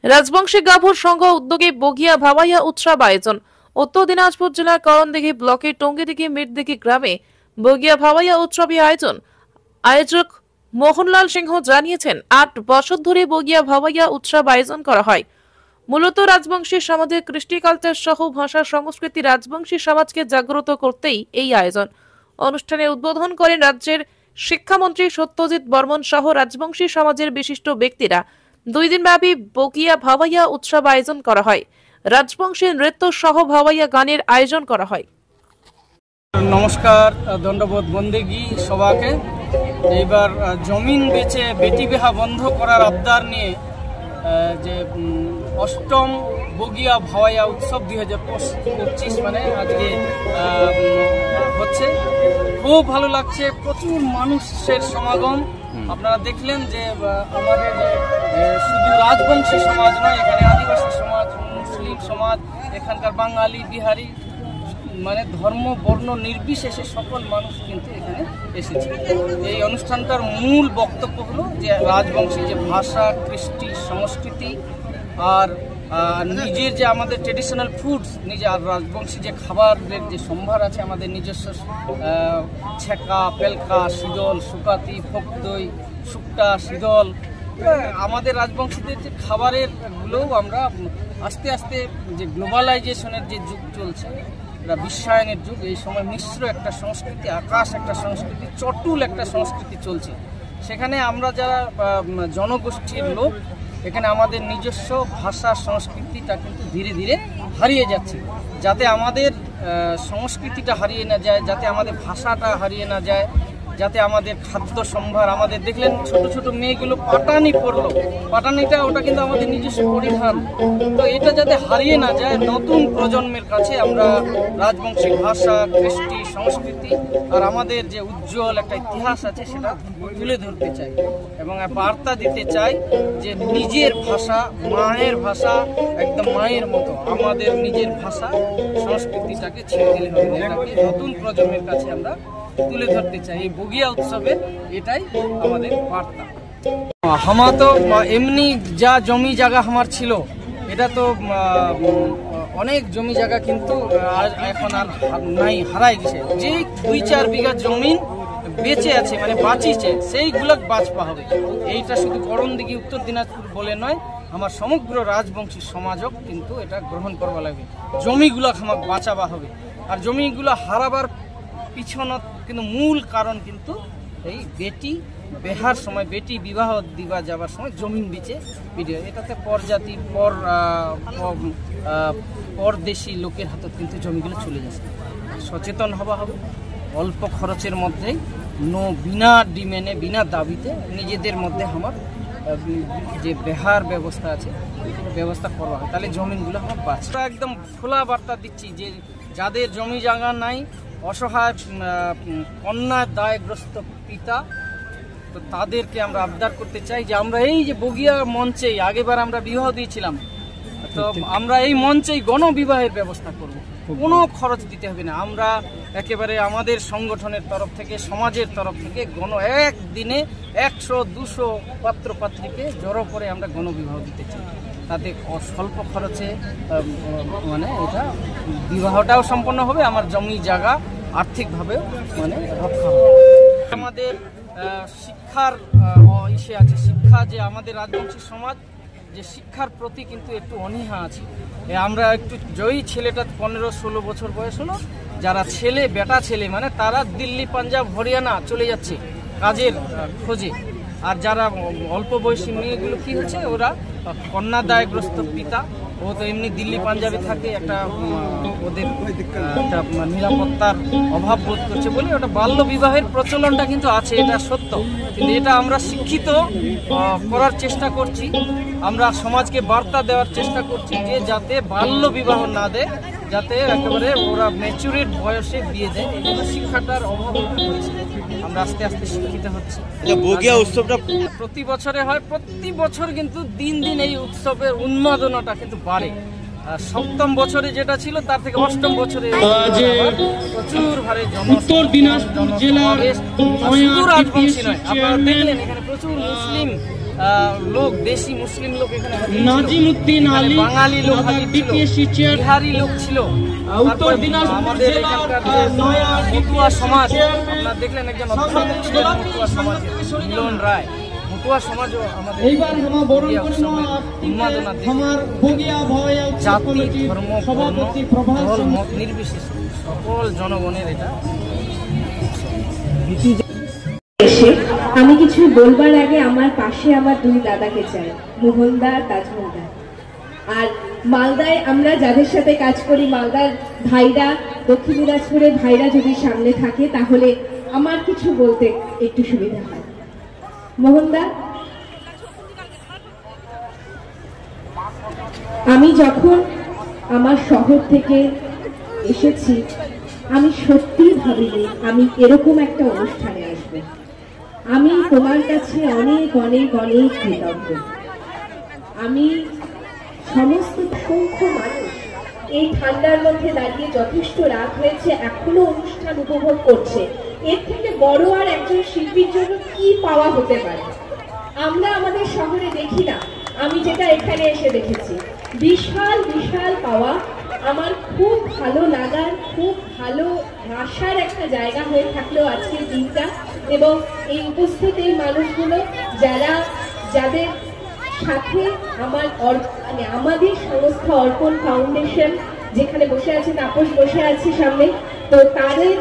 রাজবংশী গাভুর সংঘ উদ্যোগে বগিয়া ভাওয়াইয়া উৎসব আয়োজন। উত্তর দিনাজপুর জেলার করণদিঘি ব্লকের টঙ্গিদিঘি মিরদিঘি গ্রামে বগিয়া ভাওয়াইয়া উৎসবে আয়োজক মোহনলাল সিংহ জানিয়েছেন, ৮ বছর ধরে বগিয়া ভাওয়াইয়া উৎসব আয়োজন করা হয়। মূলত রাজবংশী সমাজের কৃষ্টি কালচার সহ ভাষা সংস্কৃতি রাজবংশী সমাজকে জাগ্রত করতেই এই আয়োজন। অনুষ্ঠানে উদ্বোধন করেন রাজ্যের শিক্ষামন্ত্রী সত্যজিৎ বর্মন সহ রাজবংশী সমাজের বিশিষ্ট ব্যক্তিরা। 2 দিনব্যাপী বগিয়া ভাওয়াইয়া উৎসব আয়োজন করা হয়। রাজবংশী নৃত্য সহ ভাওয়াইয়া গানের আয়োজন করা হয়। নমস্কার, দণ্ডবোধ বন্দেগী সবাকে। এইবার জমিন বেচে বেটি বিহা বন্ধ করার আবদার নিয়ে যে 8ম বগিয়া ভাওয়াইয়া উৎসব 2025 মানে আজকে হচ্ছে, খুব ভালো লাগছে। প্রচুর মানুষের সমাগম আপনারা দেখলেন যে আমাদের শুধু রাজবংশী সমাজ নয়, এখানে আদিবাসী সমাজ, মুসলিম সমাজ, এখানকার বাঙালি, বিহারি, মানে ধর্ম বর্ণ নির্বিশেষে সকল মানুষ কিন্তু এখানে এসেছে। এই অনুষ্ঠানটার মূল বক্তব্য হলো যে রাজবংশী যে ভাষা, কৃষ্টি, সংস্কৃতি আর নিজের যে আমাদের ট্রেডিশনাল ফুডস, আর রাজবংশী যে খাবারের যে সম্ভার আছে, আমাদের নিজস্ব ছেঁকা, পেলকা, শীতল, শুকাতি, ফোকদই, শুক্তা, শীতল, আমাদের রাজবংশীদের যে খাবারের গুলোও আমরা আস্তে আস্তে যে গ্লোবালাইজেশনের যে যুগ চলছে, বিশ্বায়নের যুগ, এই সময় মিশ্র একটা সংস্কৃতি, আকাশ একটা সংস্কৃতি, চটুল একটা সংস্কৃতি চলছে। সেখানে আমরা যারা জনগোষ্ঠীর লোক, এখানে আমাদের নিজস্ব ভাষা সংস্কৃতিটা কিন্তু ধীরে ধীরে হারিয়ে যাচ্ছে। যাতে আমাদের সংস্কৃতিটা হারিয়ে না যায়, যাতে আমাদের ভাষাটা হারিয়ে না যায়, যাতে আমাদের খাদ্য সম্ভার, আমাদের দেখলেন ছোট ছোট মেয়েগুলো পাটানি পরলো, পাটানিটা ওটা কিন্তু আমাদের নিজস্ব পরিধান। তো এটা যাতে হারিয়ে না যায়, নতুন প্রজন্মের কাছে আমরা রাজবংশী ভাষা, কৃষ্টি, সংস্কৃতি আর আমাদের যে উজ্জ্বল একটা ইতিহাস আছে সেটা তুলে ধরতে চাই এবং বার্তা দিতে চাই যে নিজের ভাষা, মায়ের ভাষা, একদম মায়ের মতো আমাদের নিজের ভাষা সংস্কৃতিটাকে ছেড়ে দিলে হবে, এটাকে নতুন প্রজন্মের কাছে আমরা তুলে ধরতে চাই। এই বগিয়া উৎসবে এটাই আমাদের বার্তা। আমার তো এমনি যা জমি জায়গা আমার ছিল, এটা তো অনেক জমি জায়গা কিন্তু এখন আর নাই, হারাই গেছে। যে 2-4 বিঘা জমিন বেঁচে আছে, মানে বাঁচিছে, সেইগুলো বাঁচবা হবে। এইটা শুধু করণদিঘি উত্তর দিনাজপুর বলে নয়, আমার সমগ্র রাজবংশী সমাজক কিন্তু এটা গ্রহণ করবা লাগবে। জমিগুলো আমাকে বাঁচাবা হবে। আর জমিগুলো হারাবার পিছনত কিন্তু মূল কারণ কিন্তু এই বেটি বেহার সময়, বেটি বিবাহ দিবা যাবার সময় জমিন বিচে ভিডিও, এটাতে পরজাতি, পরদেশি লোকের হাতে কিন্তু জমিগুলো চলে যাচ্ছে। সচেতন হওয়া হবে, অল্প খরচের মধ্যেই, বিনা ডিমেনে, বিনা দাবিতে নিজেদের মধ্যে আমার যে বেহার ব্যবস্থা আছে ব্যবস্থা করবা হয়, তাহলে জমিনগুলো আমার বাঁচবে। একদম খোলা বার্তা দিচ্ছি যে যাদের জমি জায়গা নাই, অসহায় কন্যা দায়গ্রস্ত পিতা, তো তাদেরকে আমরা আবদার করতে চাই যে আমরা এই যে বগিয়া মঞ্চেই আগেবার আমরা বিবাহ দিয়েছিলাম, তো আমরা এই মঞ্চেই গণবিবাহের ব্যবস্থা করব। কোনো খরচ দিতে হবে না। আমরা একেবারে আমাদের সংগঠনের তরফ থেকে, সমাজের তরফ থেকে একদিনে 100-200 পাত্র পাত্রীকে জড়ো করে আমরা গণবিবাহ দিতে চাই। তাতে স্বল্প খরচে মানে এটা বিবাহটাও সম্পন্ন হবে, আমার জমি জায়গা আর্থিকভাবেও মানে রক্ষা হবে। আমাদের শিক্ষার ইসে আছে, শিক্ষা যে আমাদের রাজবংশী সমাজ যে শিক্ষার প্রতি কিন্তু একটু অনীহা আছে। আমরা একটু জয়ী ছেলেটা 15-16 বছর বয়স হলো, যারা ছেলে, বেটা ছেলে, মানে তারা দিল্লি, পাঞ্জাব, হরিয়ানা চলে যাচ্ছে কাজের খোঁজে। আর যারা অল্প বয়সী মেয়েগুলো কি হচ্ছে, ওরা কন্যা দায়গ্রস্ত পিতা, ও তো এমনি দিল্লি পাঞ্জাবে থাকে, একটা ওদের একটা নিরাপত্তার অভাব বোধ করছে বলে ওটা বাল্য বিবাহের প্রচলনটা কিন্তু আছে, এটা সত্য। কিন্তু এটা আমরা শিক্ষিত করার চেষ্টা করছি, আমরা সমাজকে বার্তা দেওয়ার চেষ্টা করছি যে যাতে বাল্য বিবাহ না দেয়, যাতে একেবারে ওরা ম্যাচুরেট বয়সে বিয়ে দেয়। এই জন্য শিক্ষাটার অভাব হচ্ছে, আমরা আস্তে আস্তে শিক্ষিত হচ্ছি। বগিয়া উৎসবটা প্রতি বছরে হয়, প্রতি বছর কিন্তু দিন দিন এই উৎসবের উন্মাদনাটা কিন্তু বাড়ে। 7ম বছরে যেটা ছিল তার থেকে 8ম বছরে প্রচুর হারে উত্তর দিনাজপুর জেলার রাজবংশী নয়, আপনারা দেখলেন এখানে প্রচুর মুসলিম লোক, দেশি মুসলিম লোক এখানে নাজিমউদ্দিন আলী, বাঙালি লোক, বিহারি লোক ছিল। উত্তর দিনাজপুর আমাদের এখানকার মতুয়া সমাজ, আপনারা দেখলেন একজন অধ্যাপক ছিলেন মতুয়া সমাজে, মিলন রায়। মতুয়া সমাজও আমাদের উন্মাদনা জাতি, ধর্ম, দল, মত নির্বিশেষে সকল জনগণের এটা। আমি কিছু বলবার আগে আমার পাশে আমার দুই দাদাকে চাই, মোহনদা, তাজমলদা। আর মালদায় আমরা যাদের সাথে কাজ করি, মালদার ভাইরা, দক্ষিণ দিনাজপুরের ভাইরা যদি সামনে থাকে তাহলে আমার কিছু বলতে একটু সুবিধা হয়। মোহনদা, আমি যখন আমার শহর থেকে এসেছি আমি সত্যি ভাবিনি আমি এরকম একটা অনুষ্ঠানে আসবো। আমি তোমার কাছে অনেক অনেক অনেক কৃতজ্ঞ। আমি সমস্ত সংখ্য মানুষ এই ঠান্ডার মধ্যে দাঁড়িয়ে যথেষ্ট রাত হয়েছে, এখনো অনুষ্ঠান উপভোগ করছে। এর থেকে বড় আর একজন শিল্পীর জন্য কি পাওয়া হতে পারে? আমরা আমাদের শহরে দেখি না, আমি যেটা এখানে এসে দেখেছি বিশাল বিশাল পাওয়া। আমার খুব ভালো লাগার, খুব ভালো আসার একটা জায়গা হয়ে থাকলো আজকের দিনটা। এবং এই উপস্থিত এই মানুষগুলো যাদের সাথে আমাদের সংস্থা অর্পণ ফাউন্ডেশন যেখানে বসে আছে, তাপস বসে আছে সামনে, তো তাদের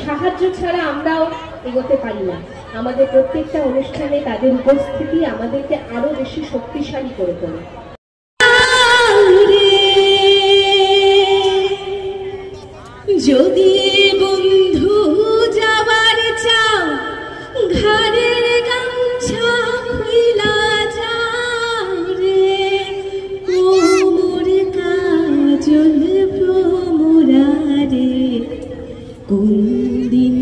সাহায্য ছাড়া আমরাও এগোতে পারি না। আমাদের প্রত্যেকটা অনুষ্ঠানে তাদের উপস্থিতি আমাদেরকে আরো বেশি শক্তিশালী করে তোলে। যদি বন্ধু যাবার চাও ঘরের গামছা খুইলা যাও রে, কোমর কাজল ভ্রমরারে, কোন দিন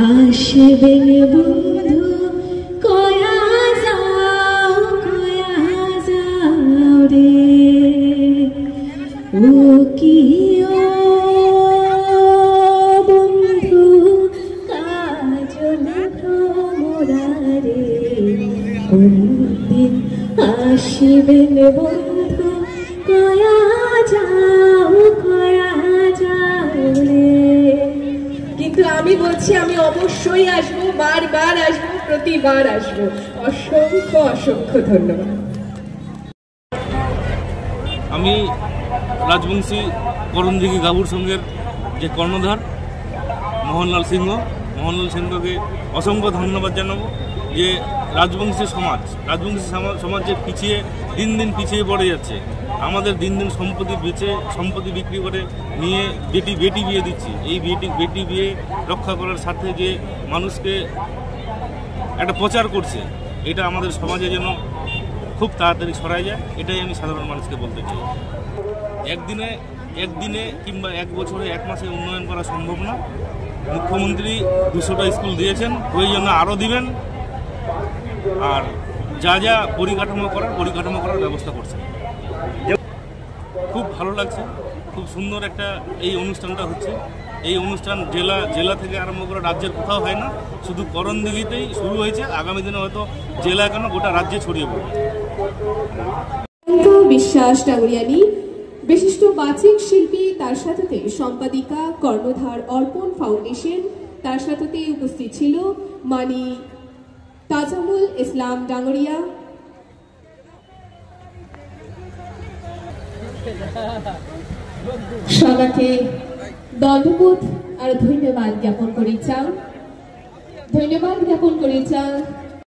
আসবে বন্ধু কয়া যাও রে, ও কি আসিবেন বন্ধু কয়া যাও রে। কিন্তু আমি বলছি আমি অবশ্যই আসবো, বারবার আসবো, প্রতিবার আসবো। অসংখ্য অসংখ্য ধন্যবাদ। আমি রাজবংশী করণদিঘি গাভুর সংঘের যে কর্ণধার মোহনলাল সিংহকে অসংখ্য ধন্যবাদ জানাবো যে রাজবংশী সমাজ যে দিন দিন পিছিয়ে পড়ে যাচ্ছে। আমাদের দিন দিন সম্পত্তি বিক্রি করে নিয়ে বেটি বিয়ে দিচ্ছি। এই বেটি বিয়ে রক্ষা করার স্বার্থে যে মানুষকে একটা প্রচার করছে, এটা আমাদের সমাজে যেন খুব তাড়াতাড়ি ছড়ায় যায়, এটাই আমি সাধারণ মানুষকে বলতে চাই। একদিনে কিংবা এক বছরে এক মাসে উন্নয়ন করা সম্ভব না। মুখ্যমন্ত্রী 200টা স্কুল দিয়েছেন, প্রয়োজনে আরও দিবেন। আর যা পরিকাঠামো করার ব্যবস্থা করছেন। খুব ভালো লাগছে, খুব সুন্দর একটা এই অনুষ্ঠানটা হচ্ছে। এই অনুষ্ঠান জেলা থেকে আরম্ভ করে রাজ্যের কোথাও হয় না, শুধু করণদিঘিতেই শুরু হয়েছে। আগামী দিনে হয়তো জেলা কেন গোটা রাজ্যে ছড়িয়ে পড়বে। বিশ্বাস টাঙ্গুরিয়ানি বিশিষ্ট বাচিক শিল্পী, তার সাথে সম্পাদিকা, কর্ণধার অর্পণ ফাউন্ডেশন, তার সাথে উপস্থিত ছিল মানি তাজামুল ইসলাম ডাঙ্গরিয়া। সবাইকে দণ্ডবোধ আর ধন্যবাদ জ্ঞাপন করি চান।